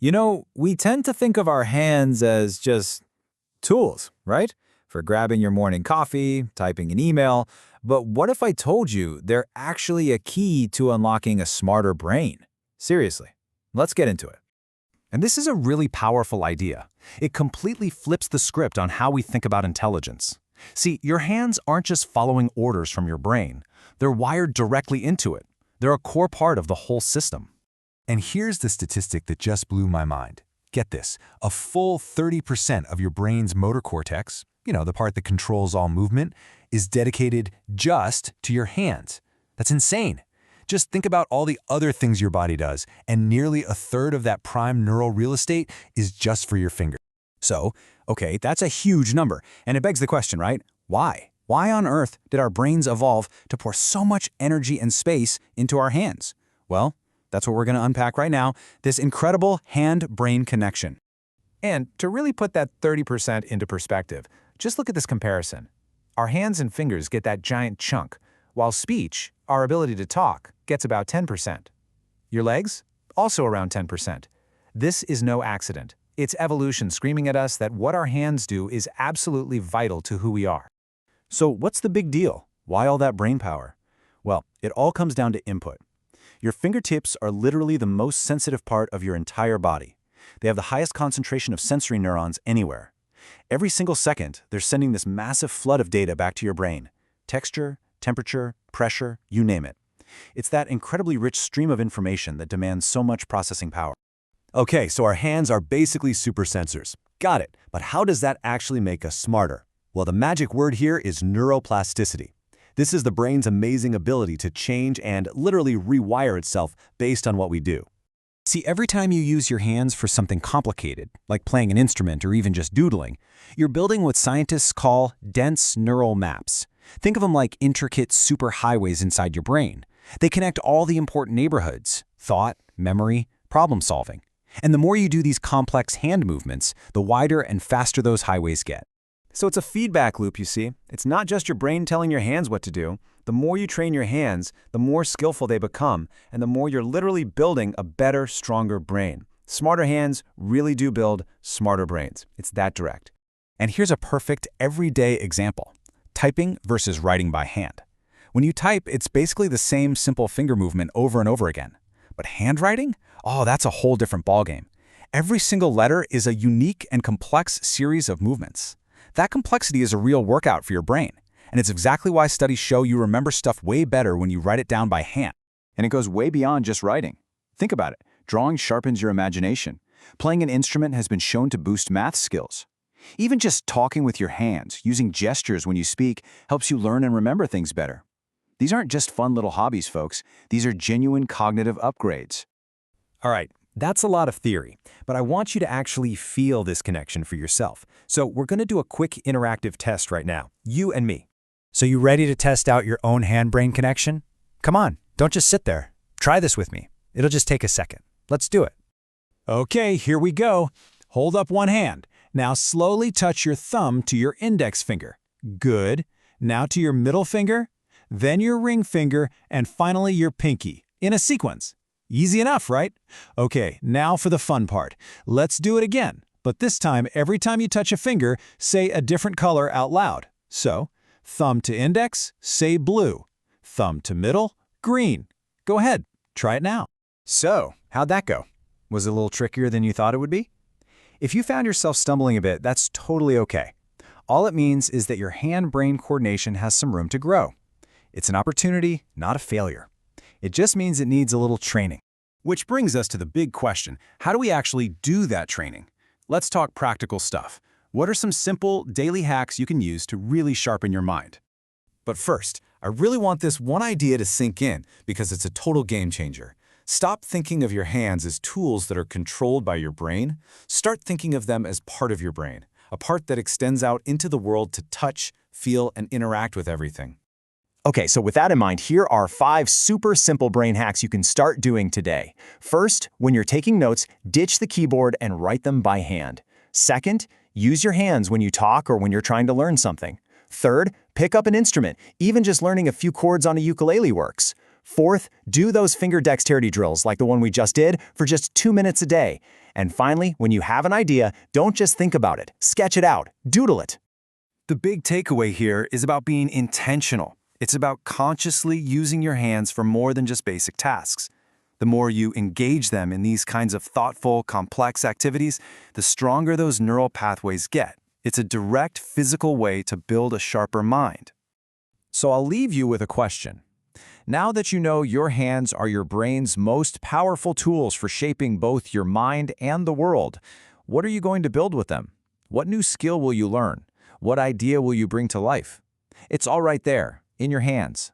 We tend to think of our hands as just tools, right? For grabbing your morning coffee, typing an email. But what if I told you they're actually a key to unlocking a smarter brain? Seriously, let's get into it. And this is a really powerful idea. It completely flips the script on how we think about intelligence. See, your hands aren't just following orders from your brain. They're wired directly into it. They're a core part of the whole system. And here's the statistic that just blew my mind. Get this, a full 30% of your brain's motor cortex, the part that controls all movement, is dedicated just to your hands. That's insane. Just think about all the other things your body does, and nearly a third of that prime neural real estate is just for your fingers. So, okay, that's a huge number, and it begs the question, right? Why? Why on earth did our brains evolve to pour so much energy and space into our hands? Well, that's what we're going to unpack right now, this incredible hand-brain connection. And to really put that 30% into perspective, just look at this comparison. Our hands and fingers get that giant chunk, while speech, our ability to talk, gets about 10%. Your legs? Also around 10%. This is no accident. It's evolution screaming at us that what our hands do is absolutely vital to who we are. So what's the big deal? Why all that brain power? Well, it all comes down to input. Your fingertips are literally the most sensitive part of your entire body. They have the highest concentration of sensory neurons anywhere. Every single second, they're sending this massive flood of data back to your brain. Texture, temperature, pressure, you name it. It's that incredibly rich stream of information that demands so much processing power. Okay, so our hands are basically super sensors. Got it. But how does that actually make us smarter? Well, the magic word here is neuroplasticity. This is the brain's amazing ability to change and literally rewire itself based on what we do. See, every time you use your hands for something complicated, like playing an instrument or even just doodling, you're building what scientists call dense neural maps. Think of them like intricate superhighways inside your brain. They connect all the important neighborhoods: thought, memory, problem solving. And the more you do these complex hand movements, the wider and faster those highways get. So it's a feedback loop, you see. It's not just your brain telling your hands what to do. The more you train your hands, the more skillful they become, and the more you're literally building a better, stronger brain. Smarter hands really do build smarter brains. It's that direct. And here's a perfect everyday example: typing versus writing by hand. When you type, it's basically the same simple finger movement over and over again. But handwriting? Oh, that's a whole different ballgame. Every single letter is a unique and complex series of movements. That complexity is a real workout for your brain, and it's exactly why studies show you remember stuff way better when you write it down by hand. And it goes way beyond just writing. Think about it. Drawing sharpens your imagination. Playing an instrument has been shown to boost math skills. Even just talking with your hands, using gestures when you speak, helps you learn and remember things better. These aren't just fun little hobbies, folks. These are genuine cognitive upgrades. All right, that's a lot of theory, but I want you to actually feel this connection for yourself. So we're going to do a quick interactive test right now, you and me. So you ready to test out your own hand-brain connection? Come on, don't just sit there. Try this with me. It'll just take a second. Let's do it. Okay, here we go. Hold up one hand. Now slowly touch your thumb to your index finger. Good. Now to your middle finger, then your ring finger, and finally your pinky, in a sequence. Easy enough, right? Okay, now for the fun part. Let's do it again, but this time, every time you touch a finger, say a different color out loud. So, thumb to index, say blue. Thumb to middle, green. Go ahead, try it now. So, how'd that go? Was it a little trickier than you thought it would be? If you found yourself stumbling a bit, that's totally okay. All it means is that your hand-brain coordination has some room to grow. It's an opportunity, not a failure. It just means it needs a little training. Which brings us to the big question: how do we actually do that training? Let's talk practical stuff. What are some simple daily hacks you can use to really sharpen your mind? But first, I really want this one idea to sink in because it's a total game changer. Stop thinking of your hands as tools that are controlled by your brain. Start thinking of them as part of your brain, a part that extends out into the world to touch, feel, and interact with everything. Okay, so with that in mind, here are 5 super simple brain hacks you can start doing today. First, when you're taking notes, ditch the keyboard and write them by hand. Second, use your hands when you talk or when you're trying to learn something. Third, pick up an instrument. Even just learning a few chords on a ukulele works. Fourth, do those finger dexterity drills like the one we just did for just 2 minutes a day. And finally, when you have an idea, don't just think about it. Sketch it out. Doodle it. The big takeaway here is about being intentional. It's about consciously using your hands for more than just basic tasks. The more you engage them in these kinds of thoughtful, complex activities, the stronger those neural pathways get. It's a direct physical way to build a sharper mind. So I'll leave you with a question. Now that you know your hands are your brain's most powerful tools for shaping both your mind and the world, what are you going to build with them? What new skill will you learn? What idea will you bring to life? It's all right there, in your hands.